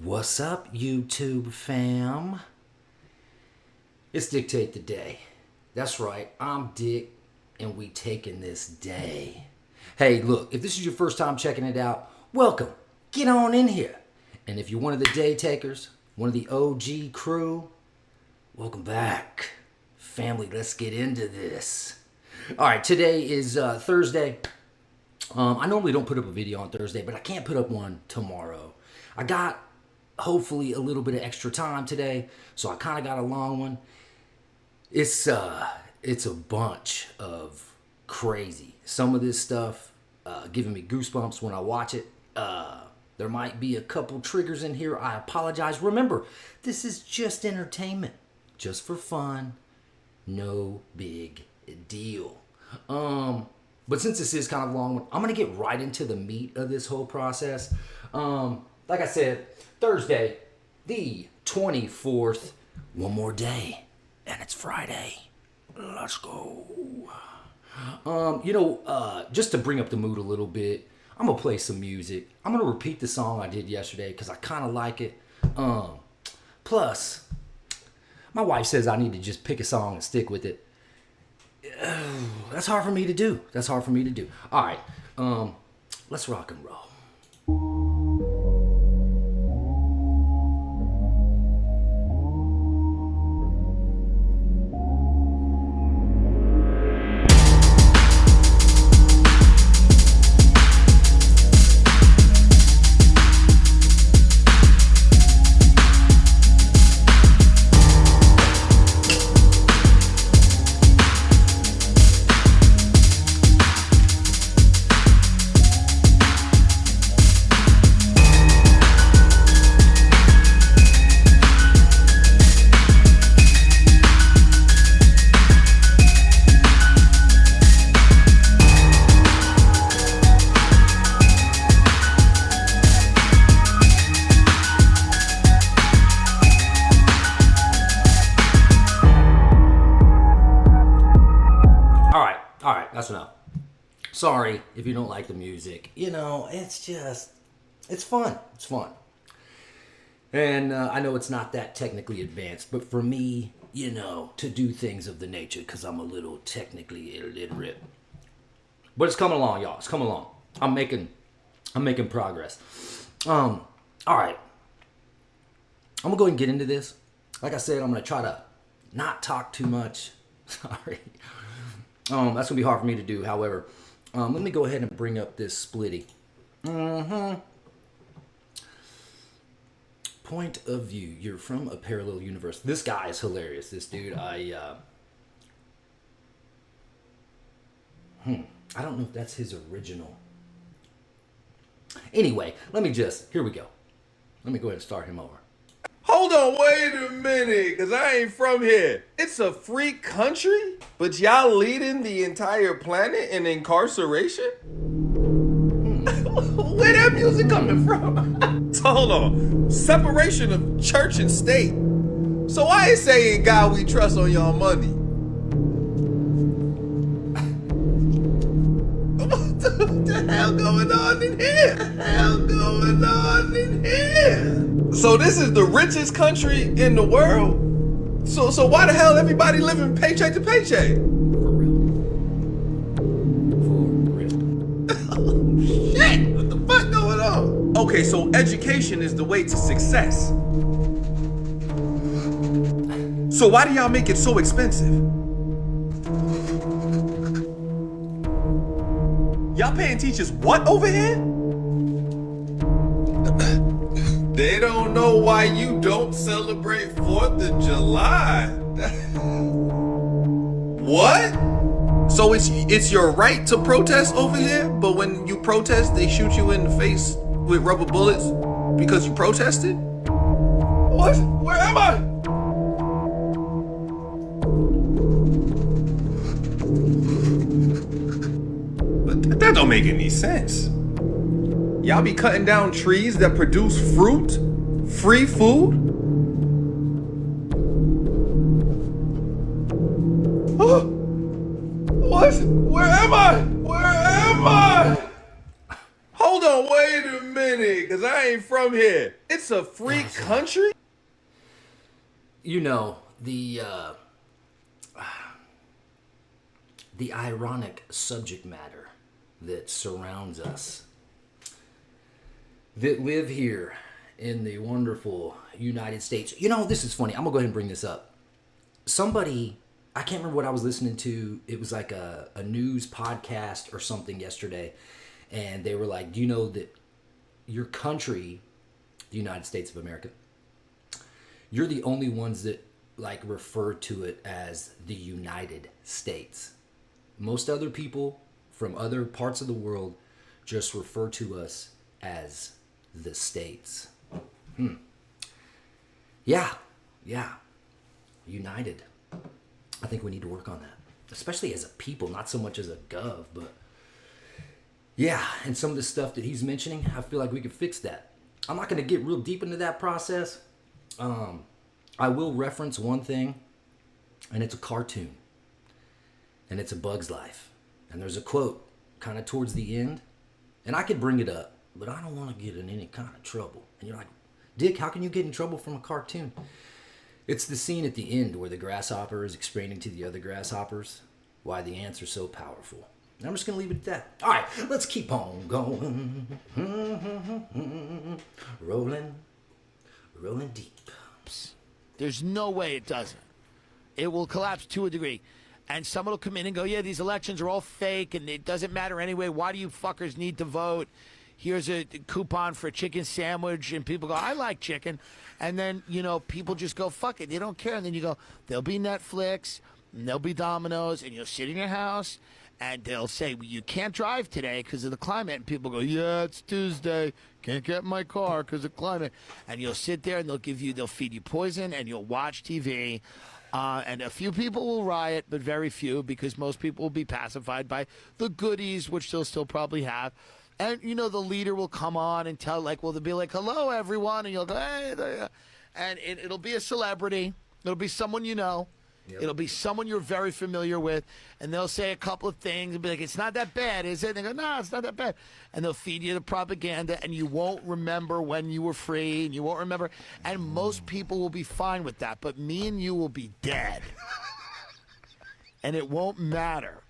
What's up, YouTube fam? It's Dictate the Day. That's right, I'm Dick, and we taking this day. Hey, look, if this is your first time checking it out, welcome. Get on in here. And if you're one of the day takers, one of the OG crew, welcome back. Family, let's get into this. All right, today is Thursday. I normally don't put up a video on Thursday, but I can't put up one tomorrow. I got hopefully a little bit of extra time today, so I kind of got a long one. It's a bunch of crazy. Some of this stuff giving me goosebumps when I watch it. There might be a couple triggers in here. I apologize. Remember, this is just entertainment, just for fun. No big deal. But since this is kind of a long one, I'm going to get right into the meat of this whole process. Like I said, Thursday, the 24th, one more day, and it's Friday. Let's go. Just to bring up the mood a little bit, I'm going to play some music. I'm going to repeat the song I did yesterday because I kind of like it. Plus, my wife says I need to just pick a song and stick with it. That's hard for me to do. All right, let's rock and roll. All right, that's enough. Sorry if you don't like the music. It's fun. It's fun. And I know it's not that technically advanced, but for me, to do things of the nature, because I'm a little technically illiterate. But it's coming along, y'all. It's coming along. I'm making progress. All right. I'm going to go ahead and get into this. Like I said, I'm going to try to not talk too much. Sorry. That's going to be hard for me to do. However, let me go ahead and bring up this splitty. Point of view. You're from a parallel universe. This guy is hilarious. This dude, I don't know if that's his original. Anyway, here we go. Let me go ahead and start him over. Hold on, wait a minute, because I ain't from here. It's a free country, but y'all leading the entire planet in incarceration? Where that music coming from? So hold on, separation of church and state. So I ain't saying God we trust on your money. What the hell going on in here? So this is the richest country in the world? So why the hell everybody living paycheck to paycheck? For real. Oh, shit! What the fuck going on? Okay, so education is the way to success. So why do y'all make it so expensive? Y'all paying teachers what over here? They don't know why you don't celebrate 4th of July. What? So it's your right to protest over here, but when you protest, they shoot you in the face with rubber bullets because you protested? What? Where am I? But that don't make any sense. Y'all be cutting down trees that produce fruit, free food? Oh, what? Where am I? Hold on, wait a minute, because I ain't from here. It's a free country? You know, the ironic subject matter that surrounds us that live here in the wonderful United States. You know, this is funny. I'm going to go ahead and bring this up. Somebody, I can't remember what I was listening to. It was like a news podcast or something yesterday. And they were like, do you know that your country, the United States of America, you're the only ones that like refer to it as the United States. Most other people from other parts of the world just refer to us as the States. Yeah. United. I think we need to work on that. Especially as a people, not so much as a gov, but yeah, and some of the stuff that he's mentioning, I feel like we could fix that. I'm not going to get real deep into that process. I will reference one thing, and it's a cartoon. And it's A Bug's Life. And there's a quote kind of towards the end. And I could bring it up, but I don't want to get in any kind of trouble. And you're like, Dick, how can you get in trouble from a cartoon? It's the scene at the end where the grasshopper is explaining to the other grasshoppers why the ants are so powerful. And I'm just going to leave it at that. All right, let's keep on going. Rolling deep. There's no way it doesn't. It will collapse to a degree. And someone will come in and go, yeah, these elections are all fake and it doesn't matter anyway. Why do you fuckers need to vote? Here's a coupon for a chicken sandwich. And people go, I like chicken. And then, you know, people just go, fuck it. They don't care. And then you go, there'll be Netflix, and there'll be Domino's, and you'll sit in your house, and they'll say, well, you can't drive today because of the climate. And people go, yeah, it's Tuesday. Can't get in my car because of climate. And you'll sit there, and they'll feed you poison, and you'll watch TV. And a few people will riot, but very few, because most people will be pacified by the goodies, which they'll still probably have. And, you know, the leader will come on and tell, like, well, they'll be like, hello, everyone. And you'll go, hey, there. And it'll be a celebrity. It'll be someone you know. Yep. It'll be someone you're very familiar with. And they'll say a couple of things and be like, it's not that bad, is it? And they go, no, it's not that bad. And they'll feed you the propaganda, and you won't remember when you were free, and you won't remember. And most people will be fine with that. But me and you will be dead. And it won't matter.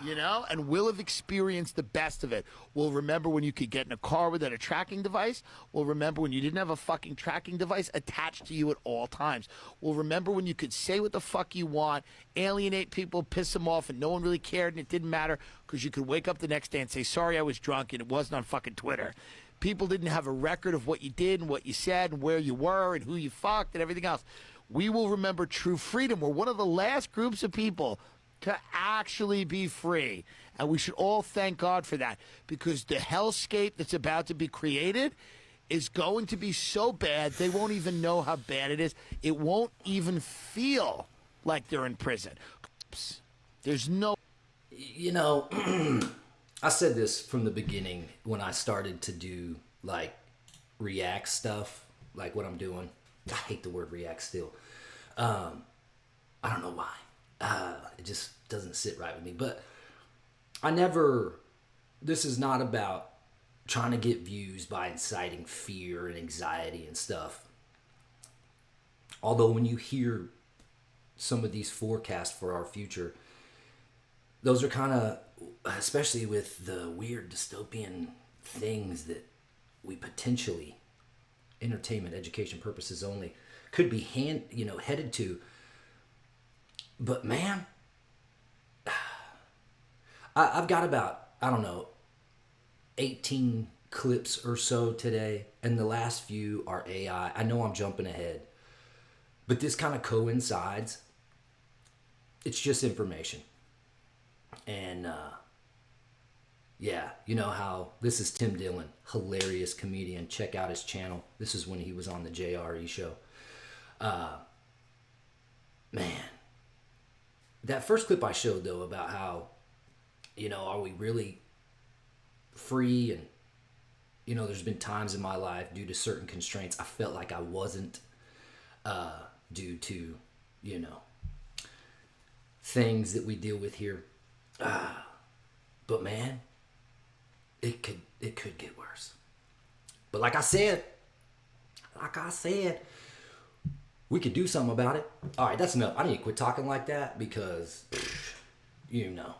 You know, and we'll have experienced the best of it. We'll remember when you could get in a car without a tracking device. We'll remember when you didn't have a fucking tracking device attached to you at all times. We'll remember when you could say what the fuck you want, alienate people, piss them off, and no one really cared, and it didn't matter because you could wake up the next day and say, sorry, I was drunk, and it wasn't on fucking Twitter. People didn't have a record of what you did and what you said and where you were and who you fucked and everything else. We will remember true freedom. We're one of the last groups of people to actually be free. And we should all thank God for that, because the hellscape that's about to be created is going to be so bad they won't even know how bad it is. It won't even feel like they're in prison. There's no... You know, I said this from the beginning when I started to do, like, React stuff, like what I'm doing. I hate the word React still. I don't know why. It just doesn't sit right with me. But this is not about trying to get views by inciting fear and anxiety and stuff. Although when you hear some of these forecasts for our future, those are kind of, especially with the weird dystopian things that we potentially, entertainment, education purposes only, could be headed to. But man, I've got about, 18 clips or so today, and the last few are AI. I know I'm jumping ahead, but this kind of coincides. It's just information. And yeah, you know how this is Tim Dillon, hilarious comedian. Check out his channel. This is when he was on the JRE show. Man. That first clip I showed, though, about how, are we really free? And, there's been times in my life due to certain constraints, I felt like I wasn't due to, things that we deal with here. But, man, it could get worse. But like I said, we could do something about it. All right, that's enough. I need to quit talking like that because, you know,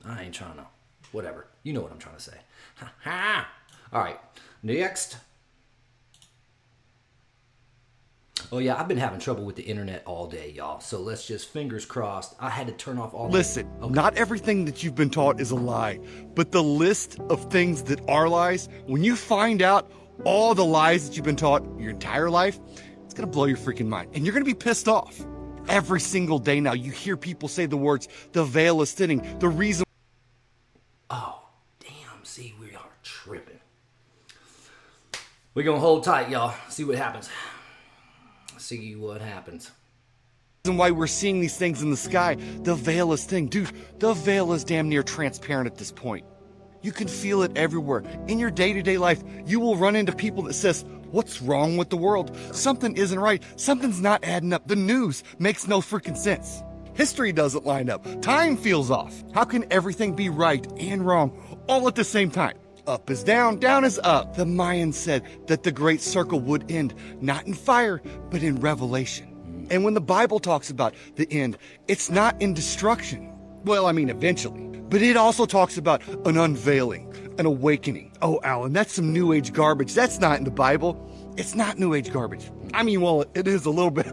I ain't trying to, whatever. You know what I'm trying to say. All right, next. Oh yeah, I've been having trouble with the internet all day, y'all. So let's just, fingers crossed. I had to turn off all. Listen, not everything that you've been taught is a lie, but the list of things that are lies, when you find out all the lies that you've been taught your entire life, it's gonna blow your freaking mind. And you're gonna be pissed off. Every single day now, you hear people say the words, the veil is thinning, the reason. Oh, damn, see, we are tripping. We're gonna hold tight, y'all. See what happens. See what happens. Why we're seeing these things in the sky, the veil is thin. Dude, the veil is damn near transparent at this point. You can feel it everywhere. In your day-to-day life, you will run into people that says, what's wrong with the world? Something isn't right. Something's not adding up. The news makes no freaking sense. History doesn't line up. Time feels off. How can everything be right and wrong all at the same time? Up is down, down is up. The Mayans said that the great circle would end, not in fire, but in revelation. And when the Bible talks about the end, it's not in destruction. Well, I mean, eventually. But it also talks about an unveiling, an awakening. Oh, Alan, that's some New Age garbage. That's not in the Bible. It's not New Age garbage. I mean, well, it is a little bit.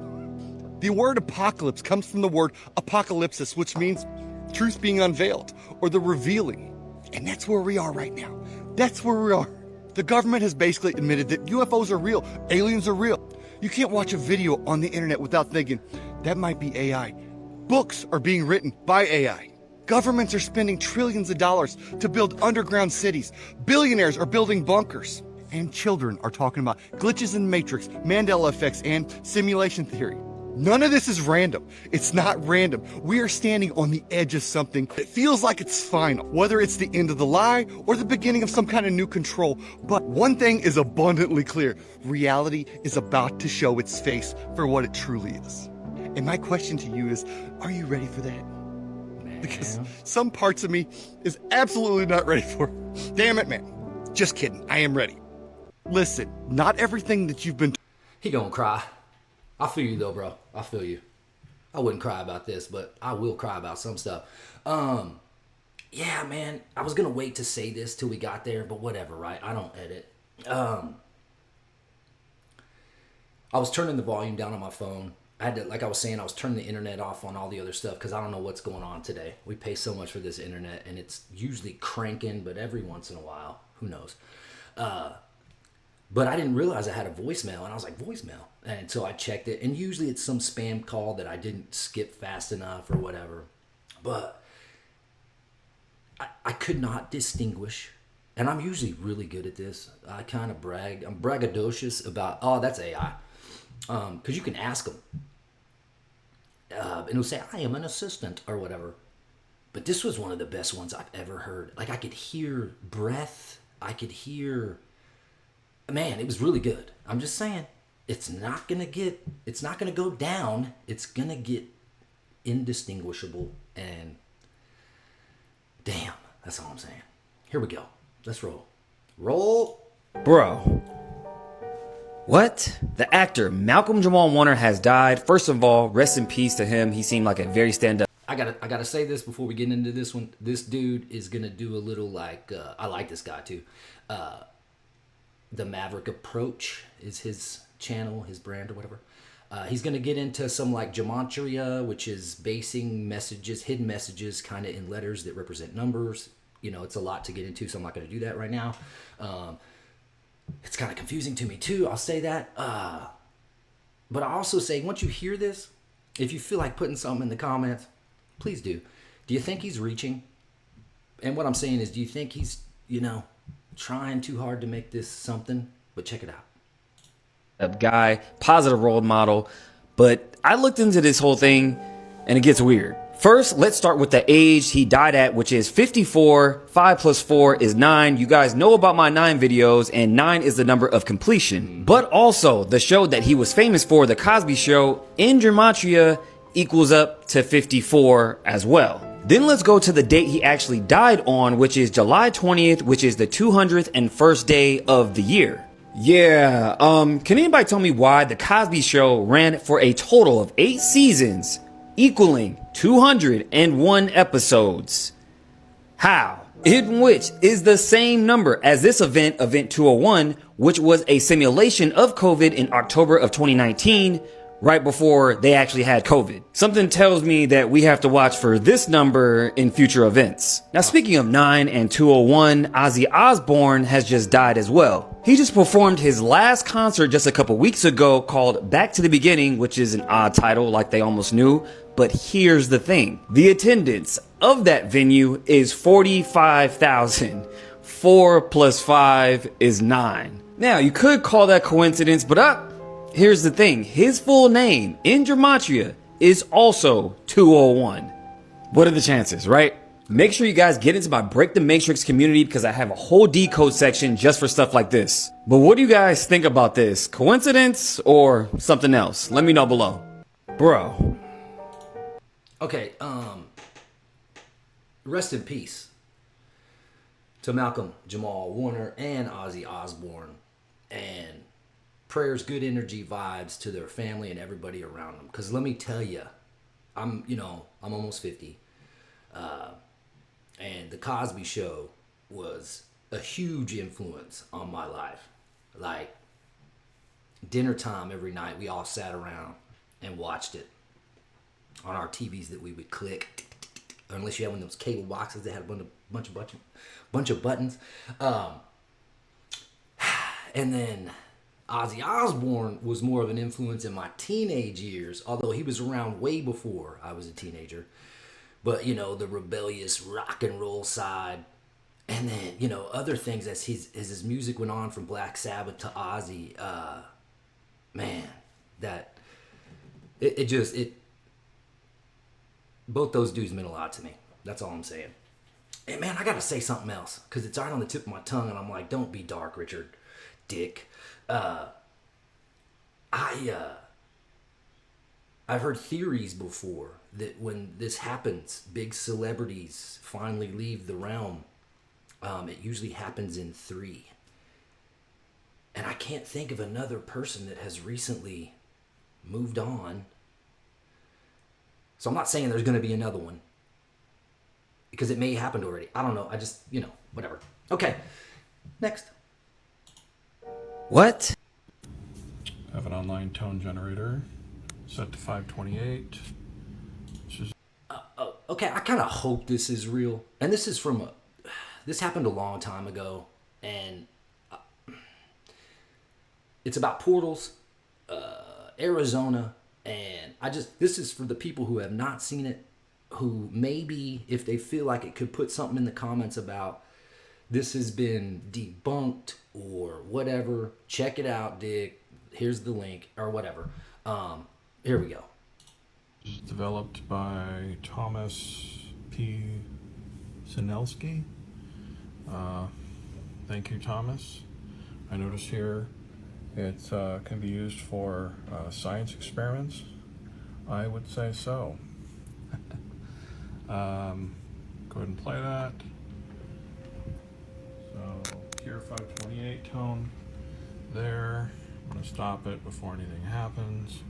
The word apocalypse comes from the word apocalypsis, which means truth being unveiled or the revealing. And that's where we are right now. That's where we are. The government has basically admitted that UFOs are real, aliens are real. You can't watch a video on the internet without thinking, that might be AI. Books are being written by AI. Governments are spending trillions of dollars to build underground cities. Billionaires are building bunkers. And children are talking about glitches in the Matrix, Mandela effects, and simulation theory. None of this is random. It's not random. We are standing on the edge of something that feels like it's final, whether it's the end of the lie or the beginning of some kind of new control. But one thing is abundantly clear. Reality is about to show its face for what it truly is. And my question to you is, are you ready for that? Man. Because some parts of me is absolutely not ready for it. Damn it, man. Just kidding. I am ready. Listen, not everything that you've been... He gonna cry. I feel you though, bro. I feel you. I wouldn't cry about this, but I will cry about some stuff. Yeah, man. I was gonna wait to say this till we got there, but whatever, right? I don't edit. I was turning the volume down on my phone. I had to, like I was saying, I was turning the internet off on all the other stuff because I don't know what's going on today. We pay so much for this internet, and it's usually cranking, but every once in a while, who knows? But I didn't realize I had a voicemail, and I was like, voicemail? And so I checked it, and usually it's some spam call that I didn't skip fast enough or whatever. But I could not distinguish, and I'm usually really good at this. I kind of brag. I'm braggadocious about, oh, that's AI. Because you can ask them. And it'll say, I am an assistant, or whatever. But this was one of the best ones I've ever heard. Like, I could hear breath. I could hear... Man, it was really good. I'm just saying, it's not gonna go down. It's gonna get indistinguishable, and damn, that's all I'm saying. Here we go. Let's roll. Roll. Bro. What? The actor Malcolm Jamal Warner has died. First of all, rest in peace to him. He seemed like a very stand-up. I gotta say this before we get into this one. This dude is gonna do a little like, I like this guy too. The Maverick Approach is his channel, his brand or whatever. He's going to get into some like gematria, which is basing messages, hidden messages kind of in letters that represent numbers. You know, it's a lot to get into, so I'm not going to do that right now. It's kind of confusing to me too, I'll say that. But I also say, once you hear this, if you feel like putting something in the comments, please do. Do you think he's reaching? And what I'm saying is, do you think he's, you know, trying too hard to make this something? But check it out. Guy, positive role model. But I looked into this whole thing and it gets weird. First, let's start with the age he died at, which is 54. 5 plus 4 is 9. You guys know about my 9 videos, and 9 is the number of completion. But also, the show that he was famous for, The Cosby Show, in gematria equals up to 54 as well. Then let's go to the date he actually died on, which is July 20th, which is the 201st day of the year. Yeah, can anybody tell me why The Cosby Show ran for a total of 8 seasons, equaling 201 episodes? How? In which is the same number as this event, Event 201, which was a simulation of COVID in October of 2019, right before they actually had COVID. Something tells me that we have to watch for this number in future events. Now, speaking of 9 and 201, Ozzy Osbourne has just died as well. He just performed his last concert just a couple weeks ago called Back to the Beginning, which is an odd title like they almost knew. But here's the thing. The attendance of that venue is 45,000. 4 plus 5 is 9. Now, you could call that coincidence, but here's the thing. His full name in Gematria is also 201. What are the chances, right? Make sure you guys get into my Break the Matrix community because I have a whole decode section just for stuff like this. But what do you guys think about this? Coincidence or something else? Let me know below. Bro. Okay, rest in peace to Malcolm Jamal Warner and Ozzy Osbourne, and prayers, good energy, vibes to their family and everybody around them. Because let me tell you, I'm almost 50, and the Cosby Show was a huge influence on my life. Like, dinner time every night, we all sat around and watched it on our TVs that we would click, unless you had one of those cable boxes that had a bunch of buttons. And then Ozzy Osbourne was more of an influence in my teenage years, although he was around way before I was a teenager. But, the rebellious rock and roll side. And then, other things as his music went on from Black Sabbath to Ozzy. Man, that... It both those dudes meant a lot to me. That's all I'm saying. And man, I gotta say something else because it's right on the tip of my tongue, and I'm like, don't be dark, Richard, dick. I've heard theories before that when this happens, big celebrities finally leave the realm. It usually happens in 3, and I can't think of another person that has recently moved on. So I'm not saying there's going to be another one, because it may have happened already. I don't know. I just, whatever. Okay. Next. What? I have an online tone generator set to 528. Okay, I kind of hope this is real. And this is this happened a long time ago. And it's about portals, Arizona. And this is for the people who have not seen it, who maybe, if they feel like it, could put something in the comments about this has been debunked or whatever. Check it out, Dick. Here's the link or whatever. Here we go. Developed by Thomas P. Sinelski. Thank you, Thomas. I notice here it can be used for science experiments. I would say so. Go ahead and play that. So, pure 528 tone there. I'm going to stop it before anything happens.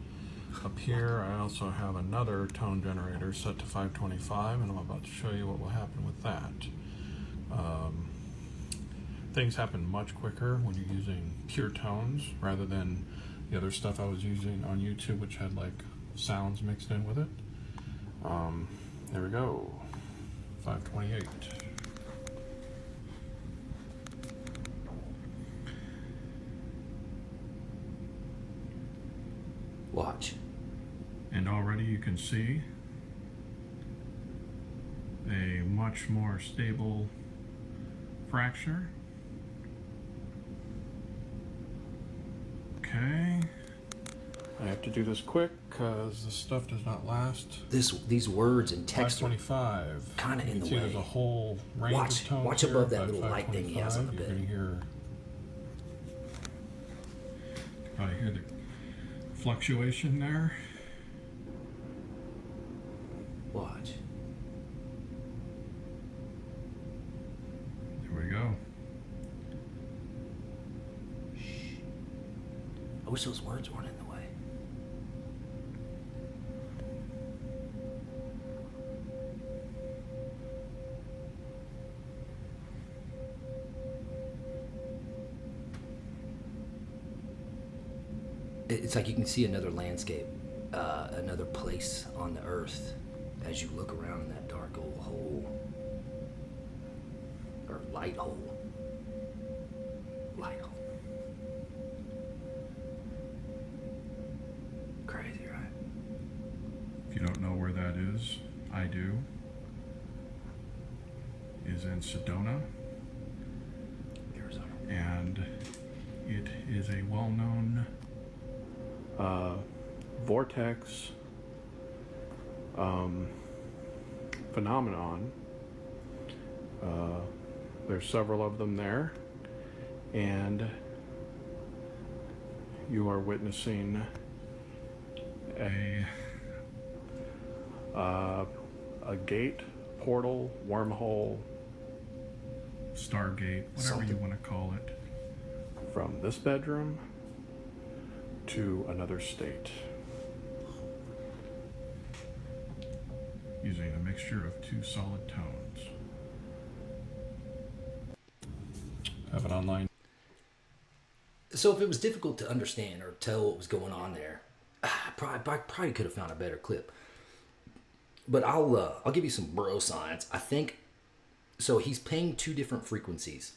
Up here, I also have another tone generator set to 525, and I'm about to show you what will happen with that. Things happen much quicker when you're using pure tones rather than the other stuff I was using on YouTube, which had like sounds mixed in with it. There we go. 528. Watch. And already you can see a much more stable fracture. Okay. I have to do this quick because this stuff does not last. These words and text are 525. kind of in the way. There's a whole range of tones. Watch here. above that little light thing he has on the You're bed. going to hear. I hear the fluctuation there. Watch. wish those words weren't in the way. It's like you can see another landscape, another place on the earth as you look around in that dark old hole. Or light hole. Light hole. Crazy, right? If you don't know where that is, I do. Is in Sedona. Arizona. And it is a well-known vortex phenomenon. There's several of them there, and you are witnessing a gate, portal, wormhole, stargate, whatever you want to call it, from this bedroom to another state, using a mixture of two solid tones. Have it online. So if it was difficult to understand or tell what was going on there, I probably could have found a better clip. But I'll give you some bro science. I think so. He's playing two different frequencies,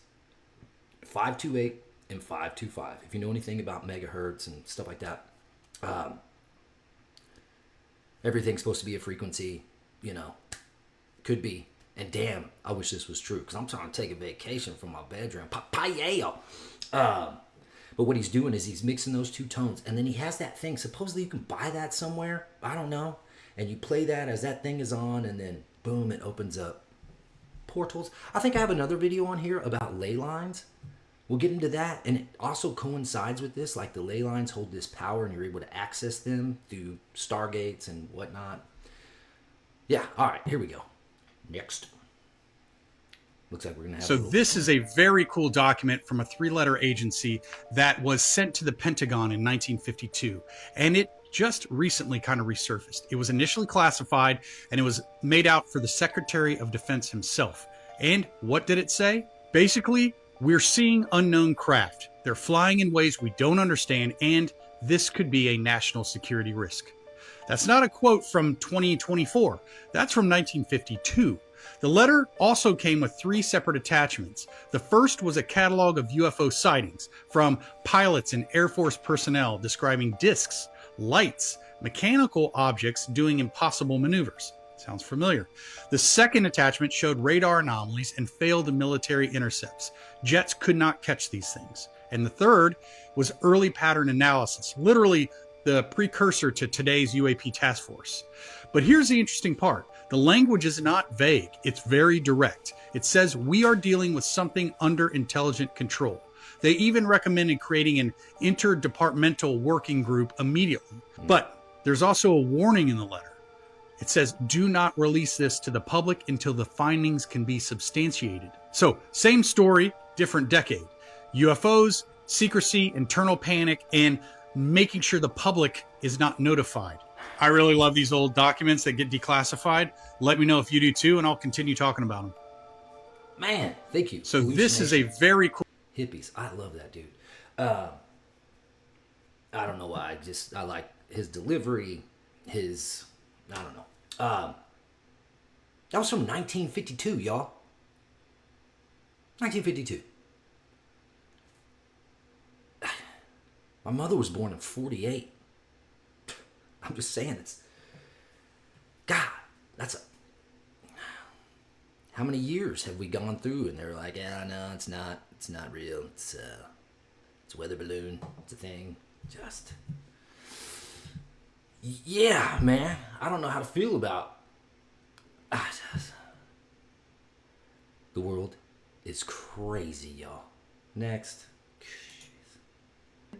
528 and 525. If you know anything about megahertz and stuff like that, everything's supposed to be a frequency. You know, could be. And damn, I wish this was true because I'm trying to take a vacation from my bedroom. Papaya. But what he's doing is he's mixing those two tones, and then he has that thing. Supposedly you can buy that somewhere. I don't know. And you play that as that thing is on, and then boom, it opens up portals. I think I have another video on here about ley lines. We'll get into that, and it also coincides with this. Like the ley lines hold this power, and you're able to access them through stargates and whatnot. Yeah. All right. Here we go. Next. Looks like we're going to have So this is a very cool document from a 3-letter agency that was sent to the Pentagon in 1952. And it just recently kind of resurfaced. It was initially classified and it was made out for the Secretary of Defense himself. And what did it say? Basically, we're seeing unknown craft. They're flying in ways we don't understand, and this could be a national security risk. That's not a quote from 2024. That's from 1952. The letter also came with 3 separate attachments. The first was a catalog of UFO sightings from pilots and Air Force personnel describing discs, lights, mechanical objects doing impossible maneuvers. Sounds familiar. The second attachment showed radar anomalies and failed military intercepts. Jets could not catch these things. And the third was early pattern analysis, literally the precursor to today's UAP task force. But here's the interesting part. The language is not vague. It's very direct. It says we are dealing with something under intelligent control. They even recommended creating an interdepartmental working group immediately. But there's also a warning in the letter. It says, do not release this to the public until the findings can be substantiated. So, same story, different decade. UFOs, secrecy, internal panic, and making sure the public is not notified. I really love these old documents that get declassified. Let me know if you do too, and I'll continue talking about them. Man, thank you. So this is a very cool... Hippies. I love that dude. I don't know why. I like his delivery, his... I don't know. That was from 1952, y'all. 1952. My mother was born in 48. I'm just saying, it's... God, that's a... How many years have we gone through? And they're like, yeah, no, it's not real. It's a weather balloon. It's a thing. Just... Yeah, man. I don't know how to feel about... The world is crazy, y'all. Next.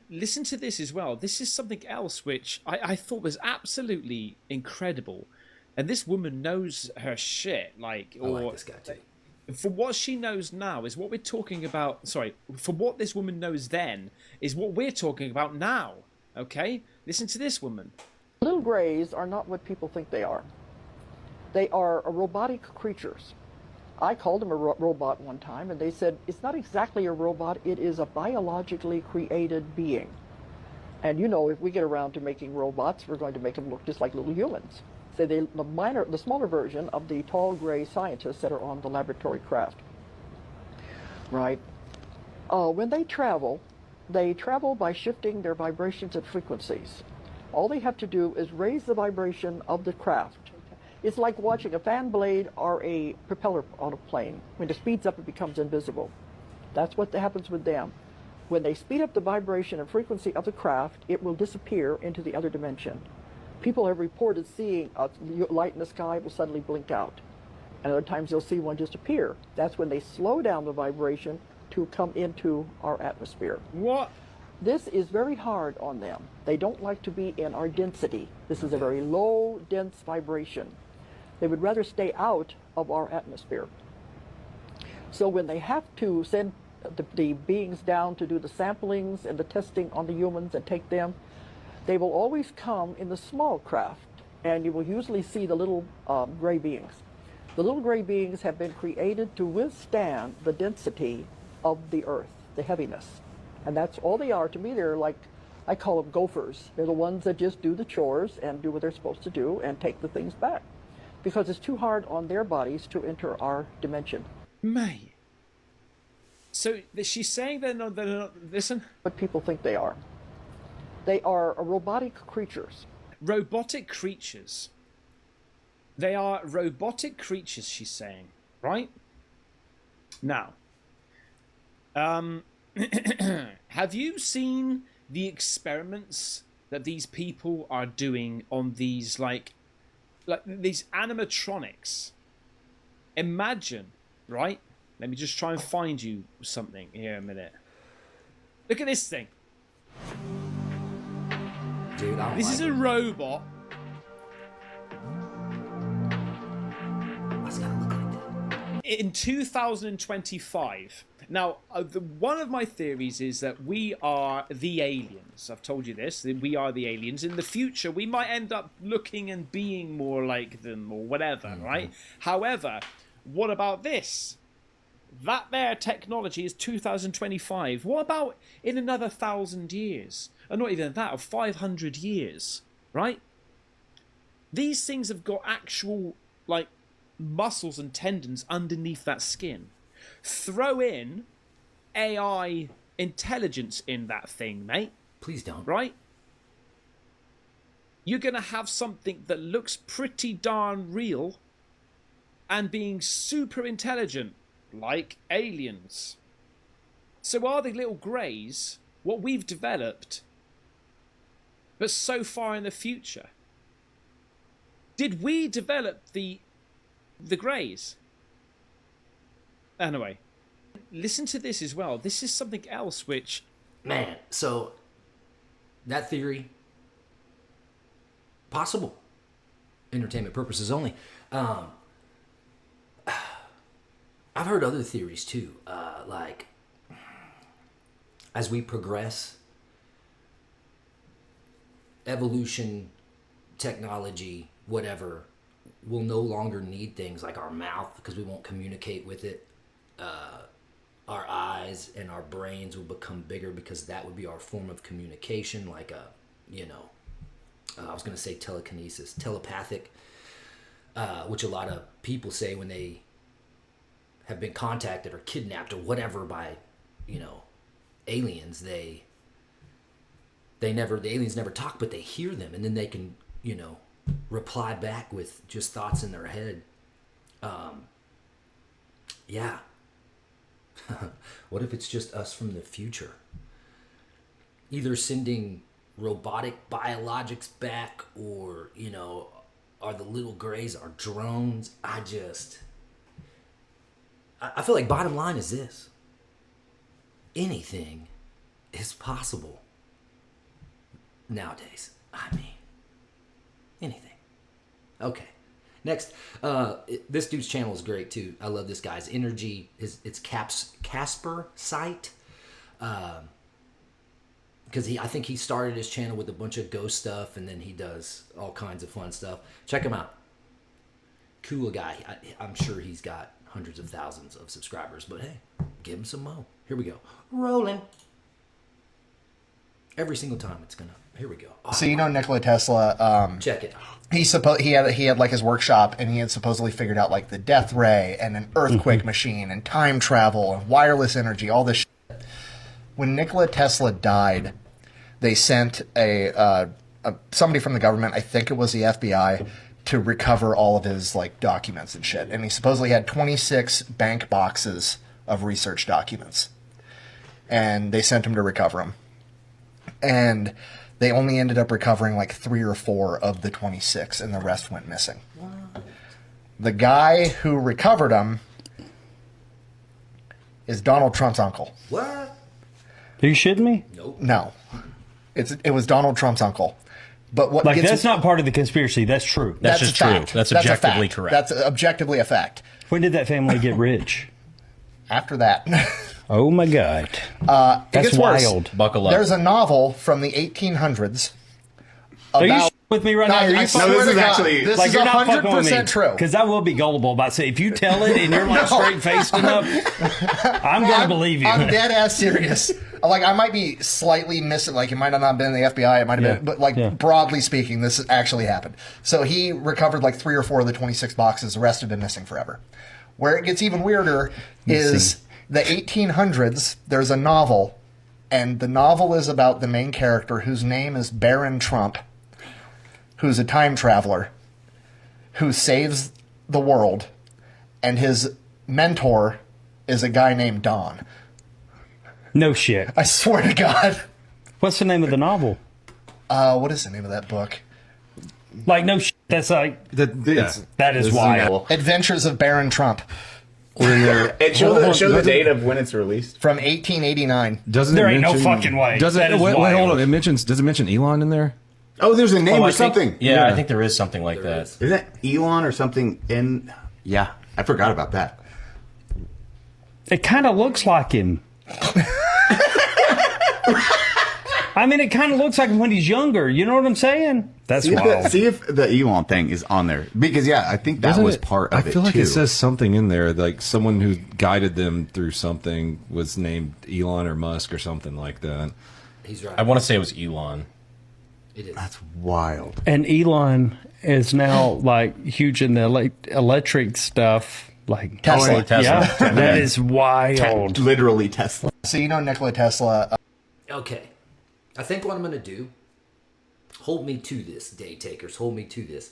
Listen to this as well. This is something else which I thought was absolutely incredible. And this woman knows her shit. I like this guy too. For what she knows now is what we're talking about. Sorry, for what this woman knows then is what we're talking about now. Okay? Listen to this woman. Little grays are not what people think they are. They are robotic creatures. I called them a robot one time, and they said, it's not exactly a robot, it is a biologically created being. And you know, if we get around to making robots, we're going to make them look just like little humans. So the smaller version of the tall gray scientists that are on the laboratory craft. Right? When they travel by shifting their vibrations and frequencies. All they have to do is raise the vibration of the craft. It's like watching a fan blade or a propeller on a plane. When it speeds up, it becomes invisible. That's what happens with them. When they speed up the vibration and frequency of the craft, it will disappear into the other dimension. People have reported seeing a light in the sky will suddenly blink out. And other times they'll see one just appear. That's when they slow down the vibration to come into our atmosphere. What? This is very hard on them. They don't like to be in our density. This is a very low, dense vibration. They would rather stay out of our atmosphere. So when they have to send the beings down to do the samplings and the testing on the humans and take them, they will always come in the small craft, and you will usually see the little gray beings. The little gray beings have been created to withstand the density of the earth, the heaviness. And that's all they are. To me, they're like, I call them gophers. They're the ones that just do the chores and do what they're supposed to do and take the things back. Because it's too hard on their bodies to enter our dimension. Mate. So she's saying they're not, listen. What people think they are. They are robotic creatures. Robotic creatures. They are robotic creatures, she's saying. Right? Now. Have you seen the experiments that these people are doing on these, like these animatronics? Imagine, right? Let me just try and find you something here a minute. Look at this thing. Dude, this is a robot. What's gonna look like that? In 2025. Now, one of my theories is that we are the aliens. I've told you this. That we are the aliens. In the future, we might end up looking and being more like them or whatever, right? However, what about this? That there technology is 2025. What about in another 1,000 years? Or not even that, or 500 years, right? These things have got actual, like, muscles and tendons underneath that skin. Throw in AI intelligence in that thing, mate. Please don't. Right? You're going to have something that looks pretty darn real and being super intelligent, like aliens. So are the little greys what we've developed, but so far in the future? Did we develop the greys? Anyway, listen to this as well. This is something else which... Man, so that theory, possible. Entertainment purposes only. I've heard other theories too. Like, as we progress, evolution, technology, whatever, we'll no longer need things like our mouth because we won't communicate with it. Our eyes and our brains will become bigger because that would be our form of communication, like I was going to say telekinesis, telepathic, which a lot of people say when they have been contacted or kidnapped or whatever by, aliens, the aliens never talk, but they hear them, and then they can, reply back with just thoughts in their head. Yeah. What if it's just us from the future? Either sending robotic biologics back or, are the little grays our drones? I feel like bottom line is this. Anything is possible nowadays. I mean, anything. Okay. Next, this dude's channel is great too. I love this guy's energy. It's Casper Site. because I think he started his channel with a bunch of ghost stuff, and then he does all kinds of fun stuff. Check him out. Cool guy. I'm sure he's got hundreds of thousands of subscribers, but hey, give him some mo. Here we go. Rolling. Every single time it's gonna. Here we go. Oh, So you know Nikola Tesla. check it. He had like his workshop, and he had supposedly figured out like the death ray and an earthquake machine and time travel and wireless energy, all this shit. When Nikola Tesla died, they sent somebody from the government, I think it was the FBI, to recover all of his like documents and shit. And he supposedly had 26 bank boxes of research documents, and they sent him to recover them. And they only ended up recovering like 3 or 4 of the 26, and the rest went missing. What? The guy who recovered them is Donald Trump's uncle. What? Are you shitting me? Nope. No, it was Donald Trump's uncle. But what Like, gets, that's not part of the conspiracy. That's true. That's just true. fact. That's a objectively fact. correct. That's objectively a fact. When did that family get rich? After that. Oh my God. It That's gets worse. wild. Buckle up. There's a novel from the 1800s Are you about... with me right now? Are you I fucking swear this to is God, actually- this like is you're not fucking with me 100% true. because I will be gullible about say if you tell it and you're like straight faced enough, I'm gonna believe you. I'm dead ass serious. Like, I might be slightly missing, like, it might have not been in the FBI, it might have been, but, like, broadly speaking, this actually happened. So he recovered, like, 3 or 4 of the 26 boxes, the rest have been missing forever. Where it gets even weirder is the 1800s, there's a novel, and the novel is about the main character, whose name is Baron Trump, who's a time traveler, who saves the world, and his mentor is a guy named Don. No shit. I swear to God. What's the name of the novel? What is the name of that book? Like no shit. That's like that is wild. Adventures of Baron Trump It shows the date of when it's released. from 1889. Doesn't There it ain't no mention, fucking way. Does That it? is Wait, wild. hold on. Does it mention Elon in there? Oh, there's a name Oh, or I think- something. yeah, I think there is something like that. Is that Elon or something? Yeah, I forgot about that. It kind of looks like him. I mean, it kind of looks like him when he's younger. You know what I'm saying? That's wild. See if the Elon thing is on there, because I think that Doesn't was it- part of it. I feel like too. it says something in there, like someone who guided them through something was named Elon or Musk or something like that. He's right. I want to say it was Elon. It is. That's wild. And Elon is now like huge in the electric stuff. Like Tesla. Yeah, that is wild. Literally Tesla. So you know Nikola Tesla. Okay. I think what I'm going to do, hold me to this, day takers, hold me to this.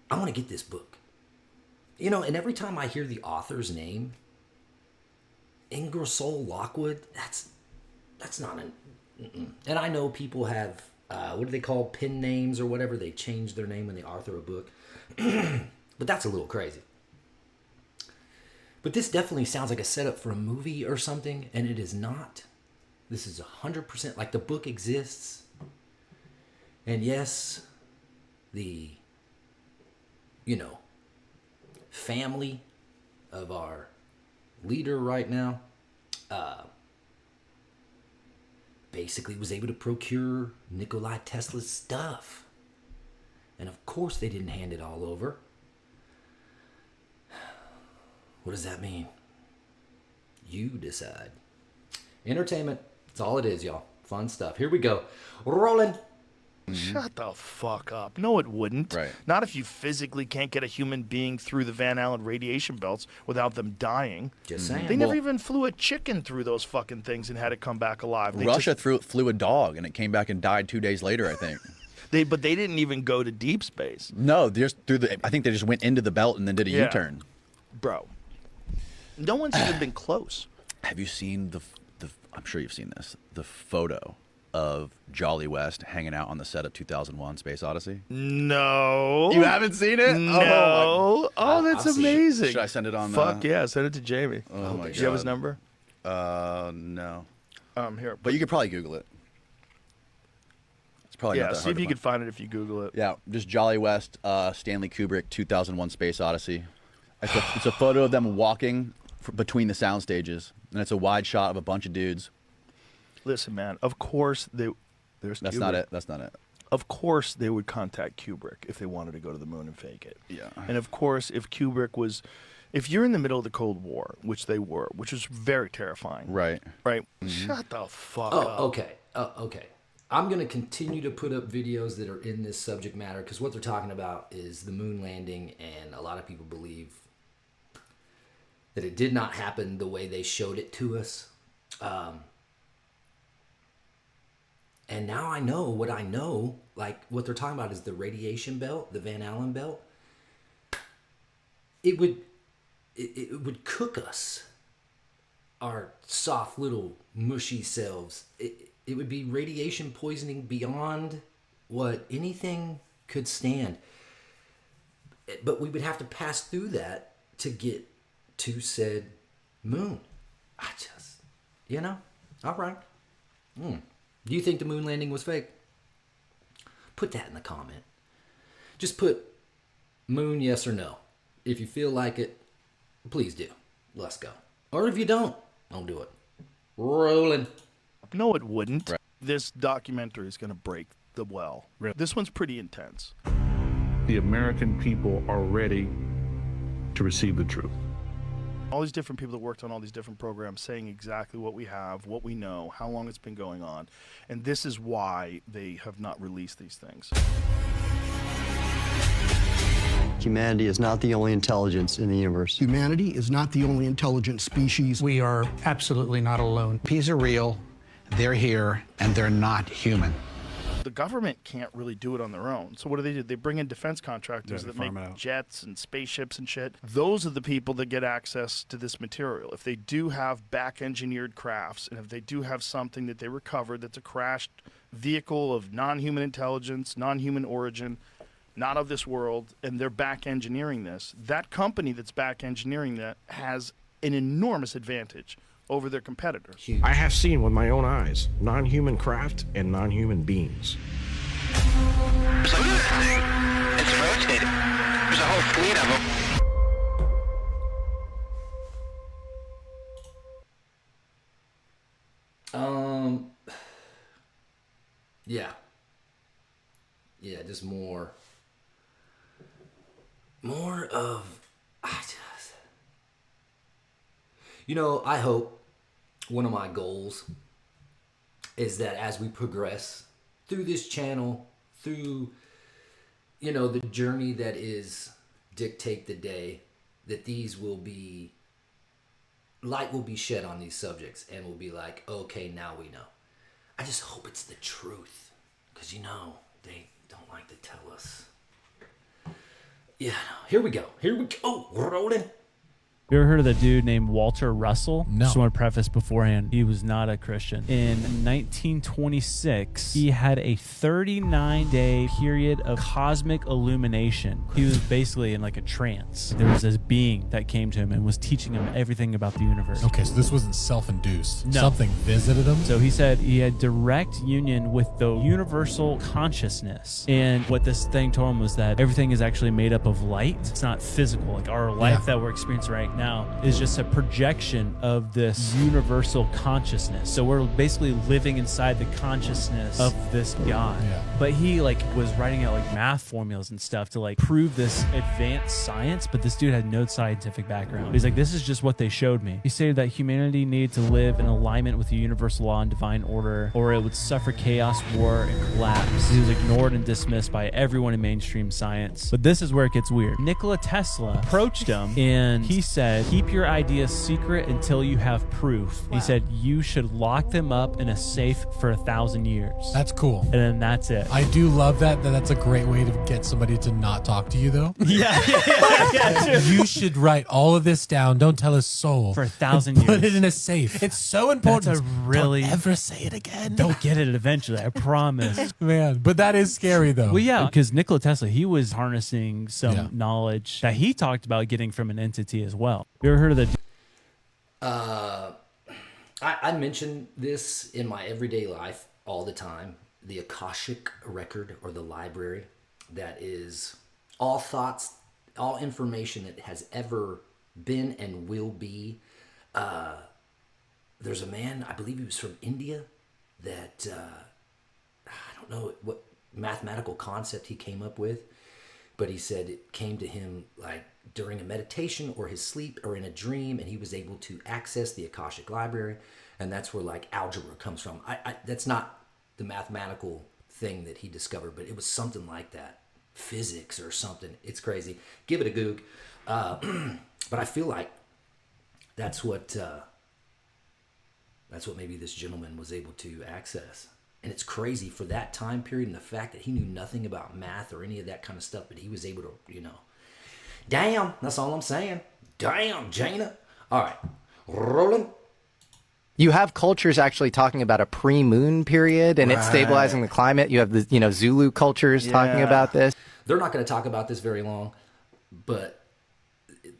I want to get this book. You know, and every time I hear the author's name, Ingersoll Lockwood, that's not an... And I know people have, what do they call pen names or whatever? They change their name when they author a book. But that's a little crazy. But this definitely sounds like a setup for a movie or something, and it is not. This is 100%, like the book exists. And yes, the, family of our leader right now, basically was able to procure Nikola Tesla's stuff. And of course they didn't hand it all over. What does that mean? You decide. Entertainment. That's all it is, y'all. Fun stuff. Here we go. Rolling. Shut the fuck up. No, it wouldn't. Right. Not if you physically can't get a human being through the Van Allen radiation belts without them dying. Just saying. They never even flew a chicken through those fucking things and had it come back alive. They Russia flew a dog and it came back and died 2 days later, I think. But they didn't even go to deep space. No, just I think they just went into the belt and then did a U-turn. Bro. No one's even been close. Have you seen I'm sure you've seen this, the photo of Jolly West hanging out on the set of 2001 Space Odyssey? No. You haven't seen it? No. Oh, that's amazing. Should I send it on? Fuck yeah, send it to Jamie. Oh my God. Do you have his number? No. Here. But you could probably Google it. It's probably not that see hard if to you find. could find it if you Google it. Yeah, just Jolly West, Stanley Kubrick, 2001 Space Odyssey. It's a photo of them walking between the sound stages, and it's a wide shot of a bunch of dudes. Listen, man. Of course there's. That's Kubrick. not it. That's not it. Of course they would contact Kubrick if they wanted to go to the moon and fake it. Yeah. And of course, if Kubrick was, if you're in the middle of the Cold War, which they were, which was very terrifying. Right. Right. Shut the fuck Oh, up. okay. Okay. I'm going to continue to put up videos that are in this subject matter because what they're talking about is the moon landing, and a lot of people believe that it did not happen the way they showed it to us. And now I know what I know. Like, what they're talking about is the radiation belt, the Van Allen belt. It would cook us, our soft little mushy selves. It would be radiation poisoning beyond what anything could stand. But we would have to pass through that to get to said moon. I just, all right. Do you think the moon landing was fake? Put that in the comment. Just put moon yes or no. If you feel like it, please do. Let's go. Or if you don't do it. Rolling. No, it wouldn't. Right. This documentary is going to break the well. Really? This one's pretty intense. The American people are ready to receive the truth. All these different people that worked on all these different programs saying exactly what we have, what we know, how long it's been going on. And this is why they have not released these things. Humanity is not the only intelligence in the universe. Humanity is not the only intelligent species. We are absolutely not alone. Peas are real, they're here, and they're not human. The government can't really do it on their own. So what do? They bring in defense contractors that make jets and spaceships and shit. Those are the people that get access to this material. If they do have back-engineered crafts, and if they do have something that they recovered that's a crashed vehicle of non-human intelligence, non-human origin, not of this world, and they're back-engineering this, that company that's back-engineering that has an enormous advantage over their competitor. I have seen with my own eyes non-human craft and non-human beings. So look at that thing. It's rotating. There's a whole fleet of them. Yeah. Yeah, just more of, I hope one of my goals is that as we progress through this channel, through, the journey that is Dictate the Day, that light will be shed on these subjects and we'll be like, okay, now we know. I just hope it's the truth because, they don't like to tell us. Yeah, here we go. We're rolling. You ever heard of the dude named Walter Russell? No. Just want to preface beforehand, he was not a Christian. In 1926, he had a 39-day period of cosmic illumination. He was basically in like a trance. There was this being that came to him and was teaching him everything about the universe. Okay, so this wasn't self-induced. No. Something visited him? So he said he had direct union with the universal consciousness. And what this thing told him was that everything is actually made up of light. It's not physical. Like our life that we're experiencing right now is just a projection of this universal consciousness. So we're basically living inside the consciousness of this God. Yeah. But he was writing out math formulas and stuff to prove this advanced science, but this dude had no scientific background. He's like, this is just what they showed me. He stated that humanity needed to live in alignment with the universal law and divine order, or it would suffer chaos, war, and collapse. He was ignored and dismissed by everyone in mainstream science. But this is where it gets weird. Nikola Tesla approached him and he said, keep your ideas secret until you have proof. He said you should lock them up in a safe for 1,000 years. That's cool. And then that's it. I do love that. That's a great way to get somebody to not talk to you, though. Yeah. You should write all of this down. Don't tell a soul. For 1,000 years. Put it in a safe. It's so important. That's a really... Don't ever say it again. They'll get it eventually, I promise. Man, but that is scary, though. Well, yeah, because Nikola Tesla, he was harnessing some knowledge that he talked about getting from an entity as well. You ever heard of the... I mention this in my everyday life all the time. The Akashic record, or the library, that is all thoughts, all information that has ever been and will be. There's a man, I believe he was from India, that I don't know what mathematical concept he came up with, but he said it came to him like during a meditation or his sleep or in a dream, and he was able to access the Akashic library, and that's where like algebra comes from. That's not the mathematical thing that he discovered, but it was something like that, physics or something. It's crazy. Give it a goog. But I feel like that's what maybe this gentleman was able to access. And it's crazy for that time period and the fact that he knew nothing about math or any of that kind of stuff, but he was able to, damn, that's all I'm saying. Damn, Jaina. All right, rolling. You have cultures actually talking about a pre-moon period and it's stabilizing the climate. You have the, Zulu cultures talking about this. They're not going to talk about this very long, but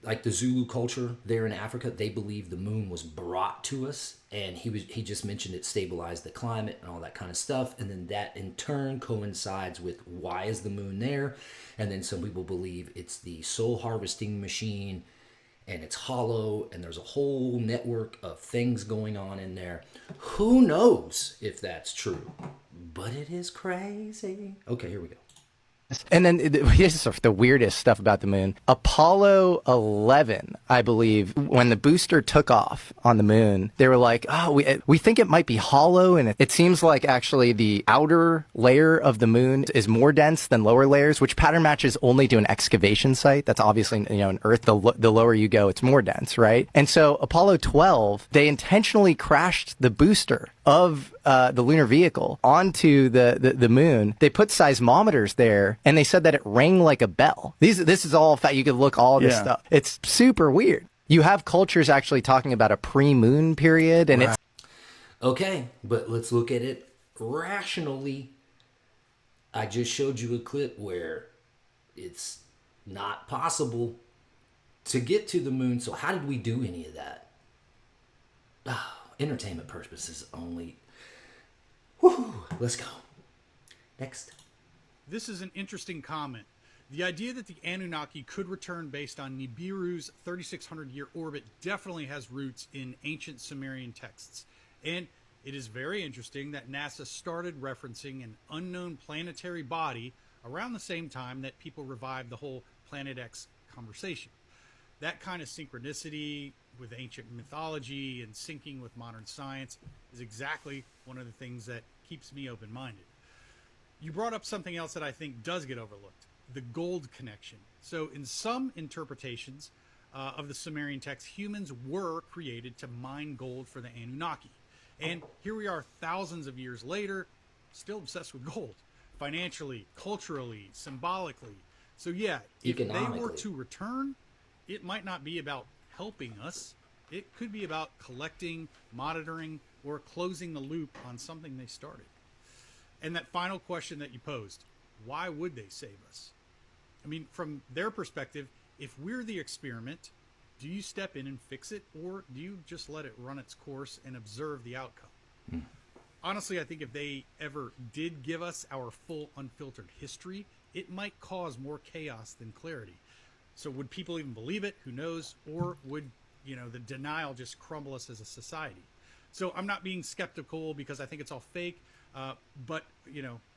like the Zulu culture there in Africa, they believe the moon was brought to us, and he just mentioned it stabilized the climate and all that kind of stuff, and then that in turn coincides with why is the moon there, and then some people believe it's the soul harvesting machine, and it's hollow, and there's a whole network of things going on in there. Who knows if that's true, but it is crazy. Okay, here we go. And then here's the weirdest stuff about the moon. Apollo 11, I believe, when the booster took off on the moon, they were like, oh, we think it might be hollow. And it seems like actually the outer layer of the moon is more dense than lower layers, which pattern matches only to an excavation site. That's obviously, an Earth, the lower you go, it's more dense, right? And so Apollo 12, they intentionally crashed the booster of the lunar vehicle onto the moon. They put seismometers there, and they said that it rang like a bell. This is all fact. You could look all this stuff. It's super weird. You have cultures actually talking about a pre-moon period, and it's okay. But let's look at it rationally. I just showed you a clip where it's not possible to get to the moon. So how did we do any of that? Entertainment purposes only. Woo, let's go. Next. This is an interesting comment. The idea that the Anunnaki could return based on Nibiru's 3,600-year orbit definitely has roots in ancient Sumerian texts. And it is very interesting that NASA started referencing an unknown planetary body around the same time that people revived the whole Planet X conversation. That kind of synchronicity with ancient mythology and syncing with modern science is exactly one of the things that keeps me open-minded. You brought up something else that I think does get overlooked, the gold connection. So in some interpretations of the Sumerian text, humans were created to mine gold for the Anunnaki. And here we are thousands of years later, still obsessed with gold, financially, culturally, symbolically. So yeah, if they were to return, it might not be about helping us. It could be about collecting, monitoring, or closing the loop on something they started. And that final question that you posed, why would they save us? I mean, from their perspective, if we're the experiment, do you step in and fix it, or do you just let it run its course and observe the outcome? Honestly, I think if they ever did give us our full unfiltered history, it might cause more chaos than clarity. So would people even believe it? Who knows? Or would, the denial just crumble us as a society? So I'm not being skeptical because I think it's all fake. But,